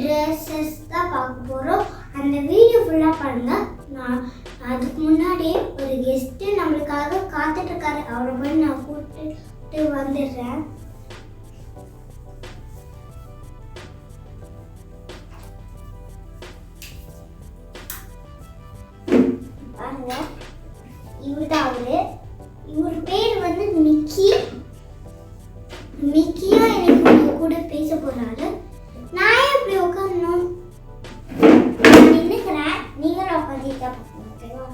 Dresses தான் பார்க்க போகிறோம். அந்த வீடியோ ஃபுல்லாக பாருங்கள். நான் அதுக்கு முன்னாடியே ஒரு கெஸ்ட்டு நம்மளுக்காக காத்துட்ருக்காரு. அவரை போய் நான் கூப்பிட்டு வந்துடுறேன். பாருங்க, இவர் தான் அவரு. இவர் பேர் வந்து மிக்கி. மிக்கியா எனக்கு உங்க கூட பேச போறாரு. நான் எப்படி உட்காரணும்? நினைக்கிறேன் நீங்களும் உட்காந்துட்டா பார்க்கணும். ஓகேவா?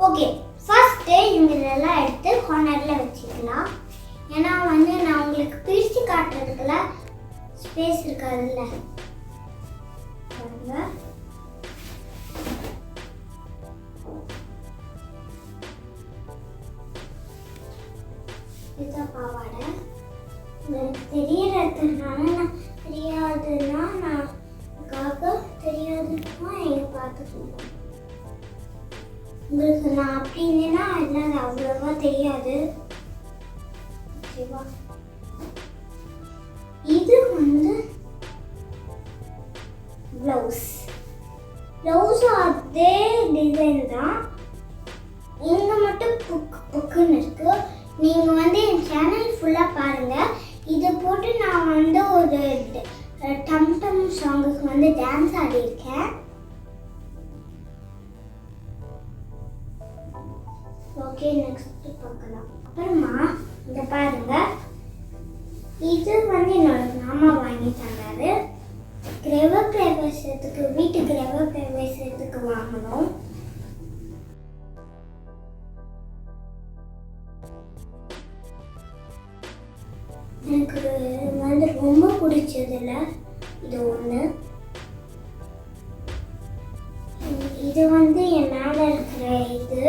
ஓகே, ஃபர்ஸ்ட் இவங்களெல்லாம் எடுத்து கார்னர்ல வச்சுக்கலாம். ஏன்னா வந்து நான் உங்களுக்கு பிரித்து காட்டுறதுக்குள்ள ஸ்பேஸ் இருக்காதுல்ல. பாருங்க, இதுதான் பாவாடை. உங்களுக்கு தெரியறதுனால நான் தெரியாதுன்னா நான் தெரியாதுன்னா எங்க பார்த்துக்கோங்க. உங்களுக்கு நான் அப்படி இல்லைன்னா எல்லாம் அவ்வளோவா தெரியாது. ஓகேவா? இது வந்து ப்ளவுஸ். அதே டிசைன் தான். இங்கே மட்டும் புக்குன்னு இருக்கு. நீங்கள் வந்து என் சேனல் ஃபுல்லாக பாருங்கள். இதை போட்டு நான் வந்து ஒரு டம் டம் சாங்குக்கு வந்து டான்ஸ் ஆடியிருக்கேன். ஓகே, நெக்ஸ்ட் பார்க்கலாம். அப்புறமா இதை பாருங்க, இது வந்து என்னோட மாமா வாங்கி தந்தாரு. கிரக பிரவேசத்துக்கு, வீட்டு கிரக பிரவேசத்துக்கு வாங்கணும். எனக்கு வந்து ரொம்ப பிடிச்சதுல இது ஒன்று. இது வந்து என் மேலே இருக்கிற இது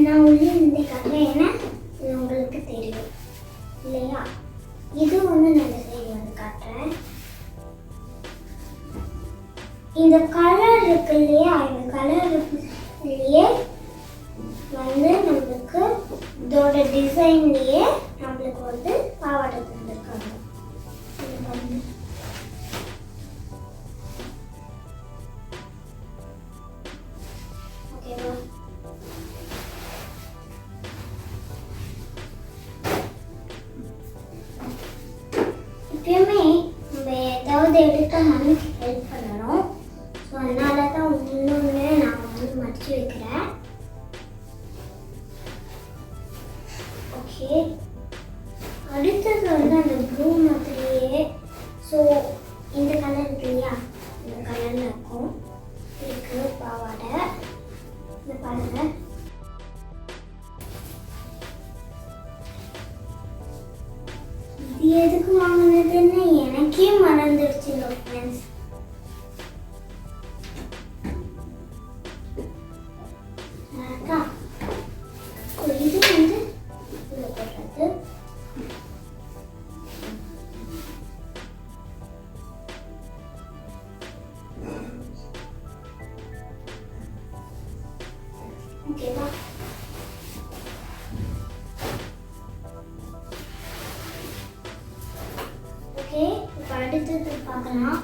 நான் உள்ளே இருந்து காட்டுறேன். ஏன்னா இது உங்களுக்கு தெரியும் இல்லையா? இது வந்து நான் இந்த சைடு வந்து காட்டுறேன். இந்த கலர் இருக்கு இல்லையா? இந்த கலர் இல்லையே வந்து நம்மளுக்கு இதோட டிசைன்லயே நம்மளுக்கு வந்து பாவாடை தந்திருக்காங்க. ஓகேவா? எப்பயுமே நம்ம ஏதாவது எடுத்த மண்ணுக்கு ஹெல்ப் பண்ணணும். ஸோ அதனால தான் இன்னொன்று நான் வந்து மடிச்சு வைக்கிறேன். ஓகே, அடுத்தது வந்து அந்த ப்ளூ மாதிரியே. ஸோ இந்த கலர் இருக்கு இல்லையா? இந்த கலரில் இருக்கு பாவாடை. இந்த பாருங்க, இது எதுக்கு வாங்கினதுன்னு எனக்கே மறந்துடுச்சுங்க ஃப்ரெண்ட்ஸ். இது வந்து இதில் போடுறது. ஓகேவா? ஓகே, இப்போ அடுத்தது பார்க்கலாம்.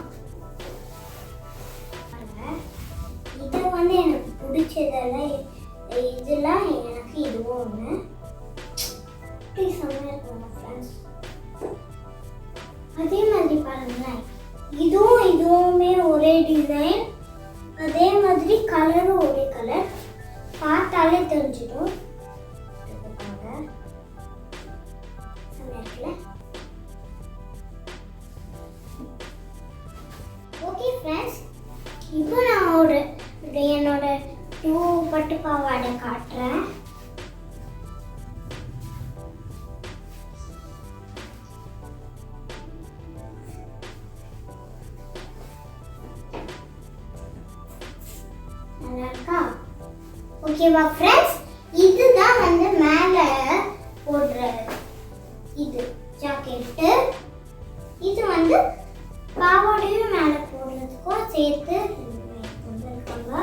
இதை வந்து எனக்கு பிடிச்சதெல்லாம் இதெல்லாம் எனக்கு இதுவும் ஒன்று. செம்மையாக இருக்குங்க ஃப்ரெண்ட்ஸ். அதே மாதிரி பாருங்களேன், இதுவுமே ஒரே டிசைன், அதே மாதிரி கலரும் ஒரே கலர். பார்த்தாலே தெரிஞ்சிடும். ஓகே ஃப்ரெண்ட்ஸ், இப்போ நான் என்னோட 2 பட்டு பாவாடை காட்டுறேன். நல்லா இருக்கா? ஓகேவா ஃப்ரெண்ட்ஸ், இதுதான் வந்து மேலே போடுற இது ஜாக்கெட்டு. இது வந்து பாவாடையும் மேலே போடுறதுக்கும் சேர்த்து இருக்காங்க.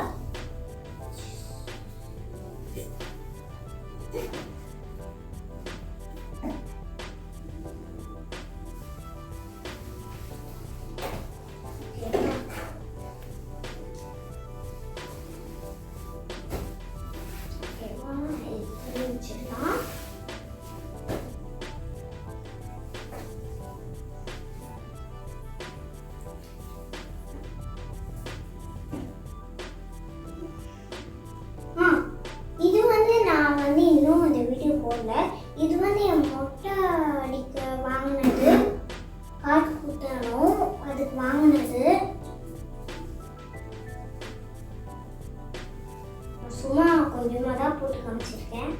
சும்மா கொஞ்சமாக தான் போட்டு காமிச்சிருக்கேன்.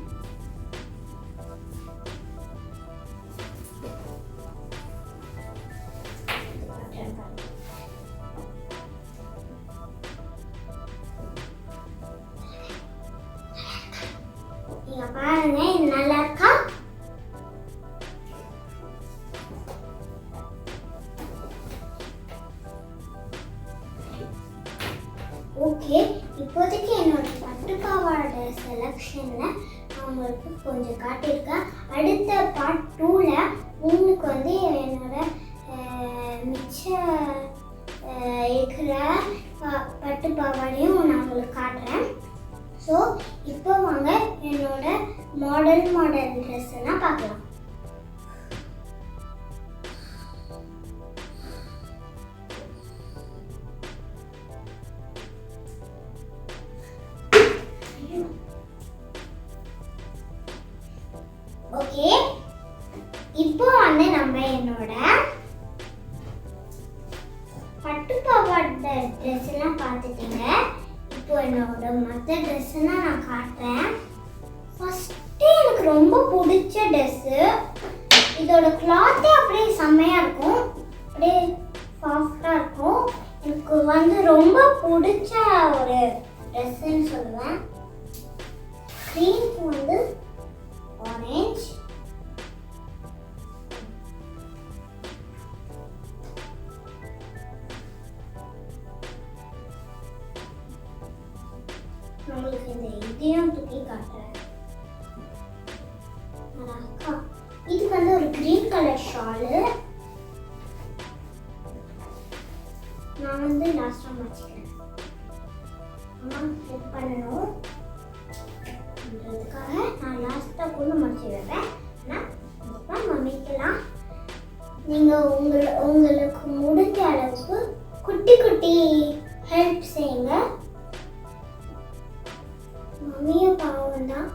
நீங்க பாருங்க, இது நல்லா இருக்கா? ஓகே, இப்போதைக்கு என்னோட பட்டுப்பாவாடை செலெக்ஷன்ல நான் உங்களுக்கு கொஞ்சம் காட்டியிருக்கேன். அடுத்த பார்ட் 2ல உங்களுக்கு வந்து என்னோட மிச்ச இருக்கிற பட்டுப்பாவாடையும் நான் உங்களுக்கு காட்டுறேன். ஸோ இப்போ வாங்க என்னோட மாடல் ட்ரெஸ் எல்லாம் பார்க்கலாம். ஓகே, இப்போ வந்து நம்ம என்னோட பட்டுப்பாவாடை ட்ரெஸ் எல்லாம் பார்த்துட்டீங்க. இப்போ என்னோட மற்ற ட்ரெஸ் எல்லாம் நான் காட்டுறேன். ஃபர்ஸ்ட் எனக்கு ரொம்ப பிடிச்ச ட்ரெஸ்ஸு, இதோட கிளாத்தே அப்படியே செம்மையா இருக்கும், அப்படியே சாஃப்டா இருக்கும். எனக்கு வந்து ரொம்ப பிடிச்ச ஒரு ட்ரெஸ்ஸுன்னு சொல்லுவேன். க்ரீனுக்கு வந்து ஆரஞ்சு, உங்களுக்கு இந்த இதையும் தூக்கி காட்டுறேன். இது வந்து ஒரு கிரீன் கலர் ஷாலு. நான் வந்து லாஸ்டா மடிச்சுக்கிறேன். செட் பண்ணணும் அதுக்காக நான் லாஸ்டா கூட மடிச்சு வைப்பேன். ஆனால் மம்மிக்கலாம் நீங்கள் உங்களுக்கு முடிஞ்ச அளவுக்கு குட்டி குட்டி ஹெல்ப் செய்யுங்க. மம்மியும் பாவம் தான்.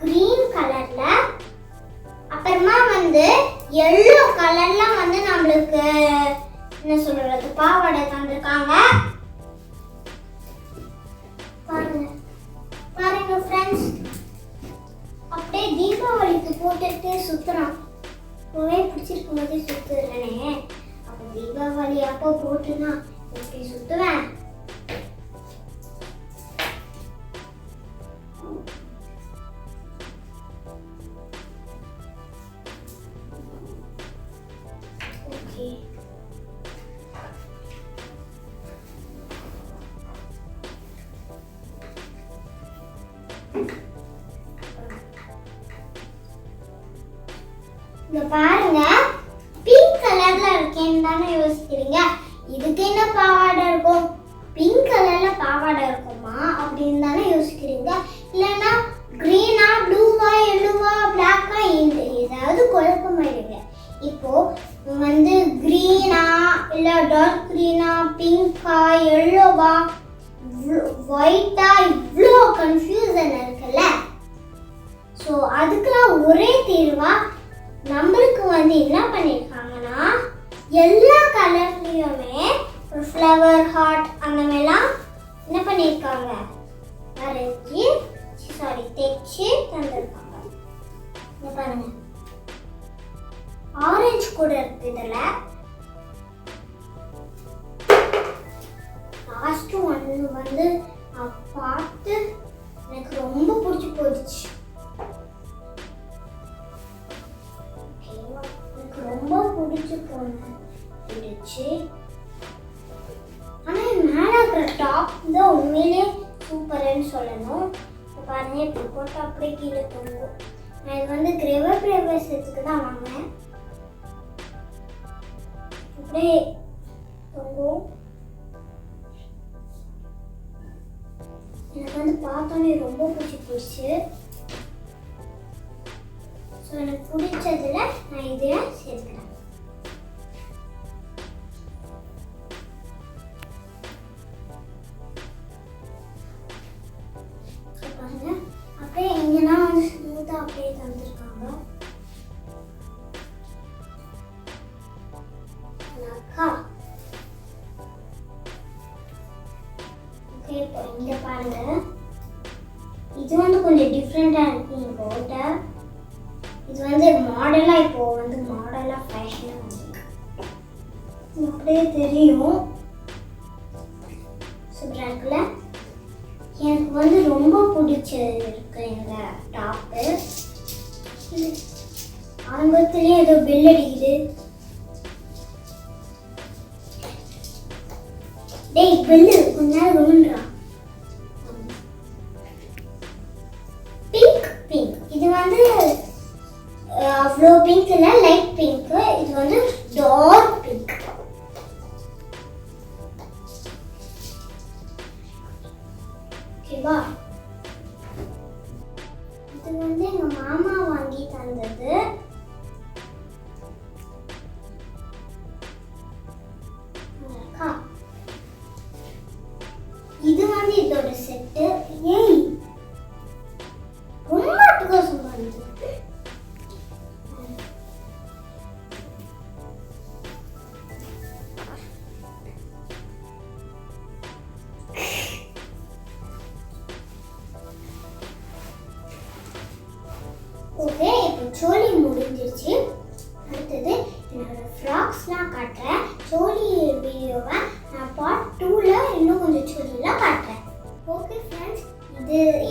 கிரீன் கலர்ல அப்புறமா வந்து எல்லோ கலர்ல வந்து நம்மளுக்கு என்ன சொல்றது பாவாடை தந்திருக்காங்க. பாருங்க பாருங்க ஃப்ரெண்ட்ஸ், அப்படியே தீபாவளிக்கு போட்டுட்டு சுத்துறான். போவே பிடிச்சிருக்கும் போதே சுத்துறேனே, அப்போ தீபாவளி அப்போ போட்டுனா எப்படி சுத்துவேன்? ஓகே, இங்க பாருங்க, பிங்க் கலர்ல இருக்கேன்னு தானே யோசிக்கிறீங்க. இதுக்கு என்ன பாவாடை இருக்கும்? பிங்க் கலர்ல பாவாடை இருக்குமா அப்படின்னு தானே யோசிக்கிறீங்க. இல்லைன்னா கிரீனா, ப்ளூவா, எல்லோவா, பிளாக்கா, ஏதாவது குழப்பமாயிடுங்க. இப்போ வந்து கிரீனா இல்ல டார்க் கிரீனா, பிங்கா, எல்லோவா, ஒயிட்டா, இவ்வளோ கன்ஃபியூசன் இருக்குல்ல. ஸோ அதுக்கெல்லாம் ஒரே தீர்வா நம்மளுக்கு வந்து என்ன பண்ணியிருக்காங்கன்னா, எல்லா கலர்லையுமே ஒரு ஃப்ளவர், ஹார்ட் அந்த மாதிரிலாம் என்ன பண்ணியிருக்காங்க, தைச்சு தந்திருக்காங்க. இங்க பாருங்க, ஆரஞ்சு கூட இருக்கு. இதுல லாஸ்ட் ஒன்று வந்து நான் பார்த்து எனக்கு ரொம்ப பிடிச்சி போயிடுச்சு. எனக்கு ரொம்ப பிடிச்சி போயிடுச்சு. ஆனா மேல இருக்கிற டாப் தான் உண்மையிலே சூப்பர்னு சொல்லணும். பாருங்க, இப்படி போட்டு அப்படியே கீழே தொங்கும். நான் இது வந்து கிரேவர்ஸுக்கு தான் வாங்கினேன். அப்படியே தொங்கும். எனக்கு வந்து பார்த்தோன்னே ரொம்ப பிடிச்சி போயிடுச்சு. ஸோ எனக்கு பிடிச்சதுல நான் இதையும் சேர்த்துக்கிறேன். பாருங்க, அப்படியே எங்கன்னா வந்து ஸ்மூத்தாக அப்படியே தந்துருக்காங்க. அக்கா ஓகே இப்போ இங்க பாருங்க இது வந்து கொஞ்சம் டிஃப்ரெண்டா இருக்கு இந்த ஓட்டை இது வந்து மாடலா இப்போ வந்து மாடலா ஃபேஷனா வந்து அப்படியே தெரியும் சூப்பரா இருக்குல்ல எனக்கு வந்து ரொம்ப பிடிச்சது இருக்கு இந்த டாப்பு ஆரம்பத்திலேயே ஏதோ பெல் அடிக்குது டேய் பெல்லு கொஞ்ச நேரம் விழுந்துடா பிங்க் பிங்க் இது வந்து அவ்வளோ பிங்க் இல்லை லைட் பிங்க் இது வந்து டார்க் பிங்க் ஓகேவா இது வந்து எங்க மாமா வாங்கி தந்தது இது வந்து இதோட செட்டு ஏய் ரொம்ப அட்டகாசம் பண்ணுது ஓகே இப்போ சோலி முடிஞ்சிருச்சு அடுத்தது என்னோட ஃப்ராக்ஸ்லாம் காட்டுறேன் சோலி வீடியோவை நான் பார்ட் 2ல இன்னும் கொஞ்சம் சோலிலாம் காட்டுறேன் ஓகே ஃப்ரெண்ட்ஸ்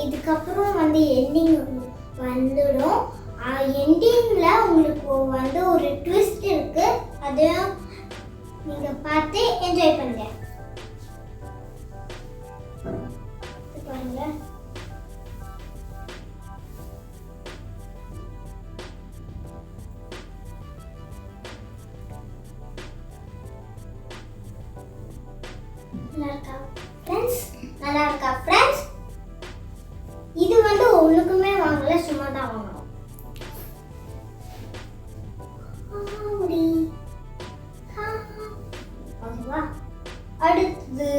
இதுக்கப்புறம் வந்து எண்டிங் வந்துடும் எண்டிங்கில் உங்களுக்கு வந்து ஒரு ட்விஸ்ட் இருக்கு அதையும் நீங்கள் பார்த்து என்ஜாய் பண்ணுங்க பாருங்க நல்லா இருக்கா ஃப்ரெண்ட்ஸ் இது வந்து ஒண்ணுக்குமே வாங்கல சும்மா தான் வாங்கணும் ஓகேவா அடுத்தது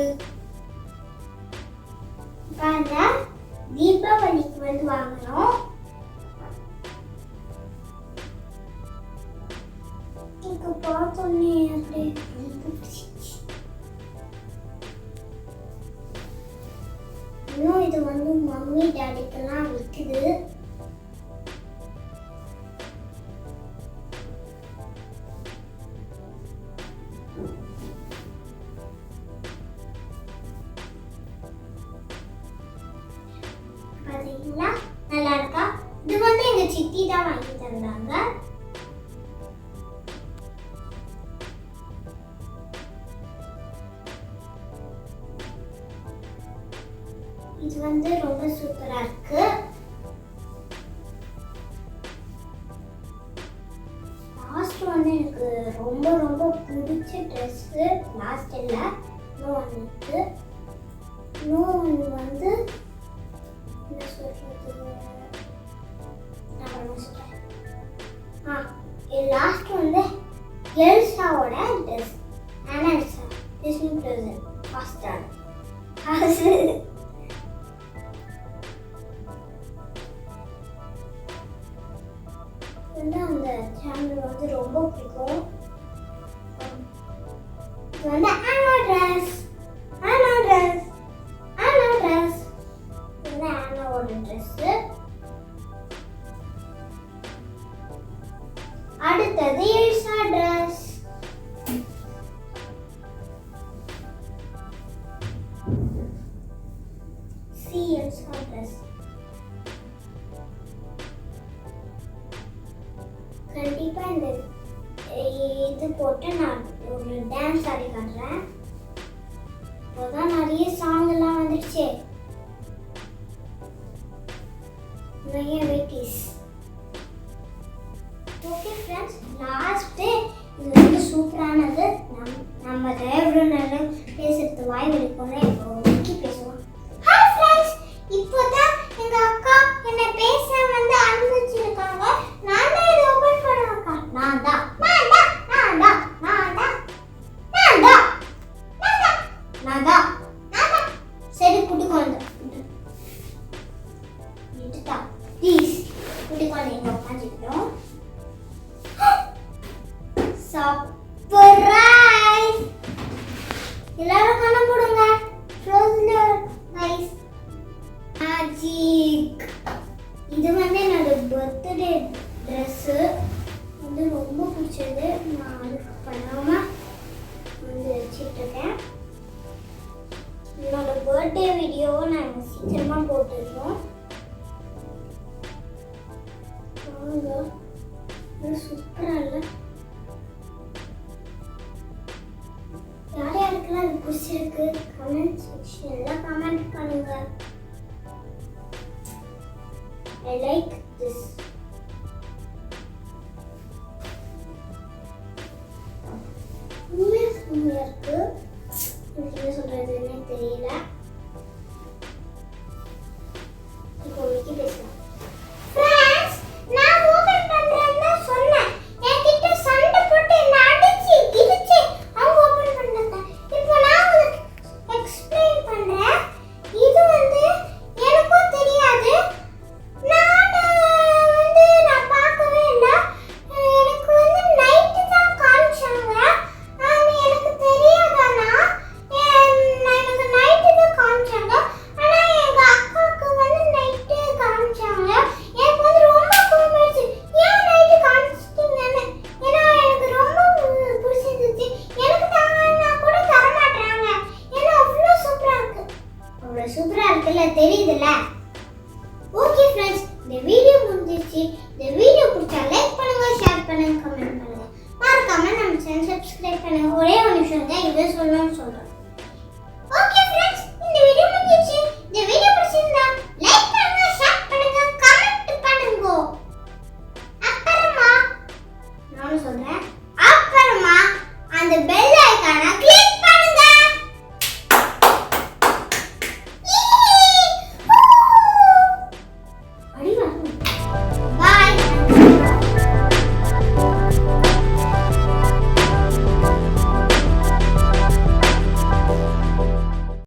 பாருங்க தீபாவளிக்கு வந்து வாங்கணும் இங்க பார்த்தோன்னே அப்படியே இன்னும் இது வந்து மம்மி டாடிக்கெல்லாம் விற்குது பாத்தீங்களா நல்லா இருக்கா இது வந்து எங்க சித்தி தான் வாங்கி தந்தாங்க இது வந்து ரொம்ப சூப்பரா இருக்கு லாஸ்ட் வந்து எனக்கு ரொம்ப ரொம்ப பிடிச்ச ட்ரெஸ் லாஸ்ட் இல்ல இன்னொன்று இருக்கு இன்னொன்று வந்து என்ன சொல்றது நான் சொல்றேன் லாஸ்ட் வந்து எல்சாவோட ட்ரெஸ் ஆனல்சா டிஸ்னி ப்ளஸ் ஃபாஸ்டர் அது வந்து அந்த சேனல் வந்து ரொம்ப பிடிக்கும் இது வந்து ஆனா ட்ரெஸ் இது வந்து ஆனாவோட ட்ரெஸ் அடுத்தது எல்சா ட்ரெஸ் எல்சா ட்ரெஸ் கண்டிப்பா இந்த இது போட்டு நான் ஒரு டான்ஸ் ஆடி காட்டுறேன் இப்போதான் நிறைய சாங் எல்லாம் வந்துடுச்சு நிறைய வெயிட்டிஸ் ஓகே ஃப்ரெண்ட்ஸ் லாஸ்ட் இது வந்து சூப்பரானது நம்ம தேவரனால பேசுறது வாய் வலிக்கோன்னு இப்போ விக்கி பேசுவோம் ஹாய் ஃப்ரெண்ட்ஸ் இப்போதான் எங்க அக்கா என்ன பேச வந்து அனுப்பிச்சிருக்காங்க நான் தான் இதை ஓபன் பண்ணுவேன் நான் தான் சரி குடிக்கொண்டு விட்டுட்டா ப்ளீஸ் குடிக்கொண்டு இங்க உட்காந்துக்கிட்டோம் சர்ப்ரைஸ் எல்லாரும் கண்ண போடுங்க. Close your eyes. மேஜிக். இது வந்து என்னோட பர்த்டே Dress வந்து ரொம்ப பிடிச்சது. நான் அதுக்கு பண்ணாம வந்து வச்சிட்டு இருக்கேன். என்னோட பர்த்டே வீடியோவை நாங்கள் சீக்கிரமா போட்டுருக்கோம். சூப்பரா இல்லை? யார் யாருக்கெல்லாம் அது பிடிச்சிருக்கு கமெண்ட் செக்ஷன்ல கமெண்ட் பண்ணுங்க. I like this. உண்மையா இருக்கு. என்ன சொல்றதுன்னு தெரியல. இப்போ விக்கி பேசலாம். ஃப்ரெண்ட்ஸ், நான் ஓபன் பண்றேன்னு தான் சொன்னேன். என்கிட்ட சண்டை போட்டு என்ன அடிச்சு கிழிச்சு அவங்க ஓபன் பண்ணாங்க. இப்போ நான் உங்களுக்கு எக்ஸ்பிளைன் பண்றேன். இது வந்து எனக்கும் தெரியாது. நான் பார்க்கவே இல்லை. எனக்கு வந்து நைட்டு தான் காமிச்சாங்க. எனக்கு தெரியாதானா? எனக்கு நைட்டு தான் காமிச்சாங்க. ஆனால் எங்கள் அக்காவுக்கு வந்து நைட்டு காமிச்சாங்க. எனக்கு வந்து ரொம்ப கோவமாயிடுச்சு. ஏன் நைட்டு காமிச்சிட்டீங்கன்னு. ஏன்னா எனக்கு ரொம்ப பிடிச்சிருந்துச்சு. எனக்கு தாங்கன்னா கூட தரமாட்டாங்க. ஏன்னா அவ்வளோ சூப்பராக இருக்கு. அவ்வளோ சூப்பராக இருக்குல்ல, தெரியுதுல்ல? ஓகே ஃப்ரெண்ட்ஸ், இந்த வீடியோ முடிஞ்சிருச்சு. இந்த வீடியோ பிடிச்சா லைக் பண்ணுங்க, ஷேர் பண்ணுங்க, கமெண்ட் பண்ணுங்க. மறக்காம நம்ம சேனல் சப்ஸ்கிரைப் பண்ணுங்க. ஒரே ஒரு நிமிஷம் தான் இதை சொல்லணும்னு சொல்றேன்.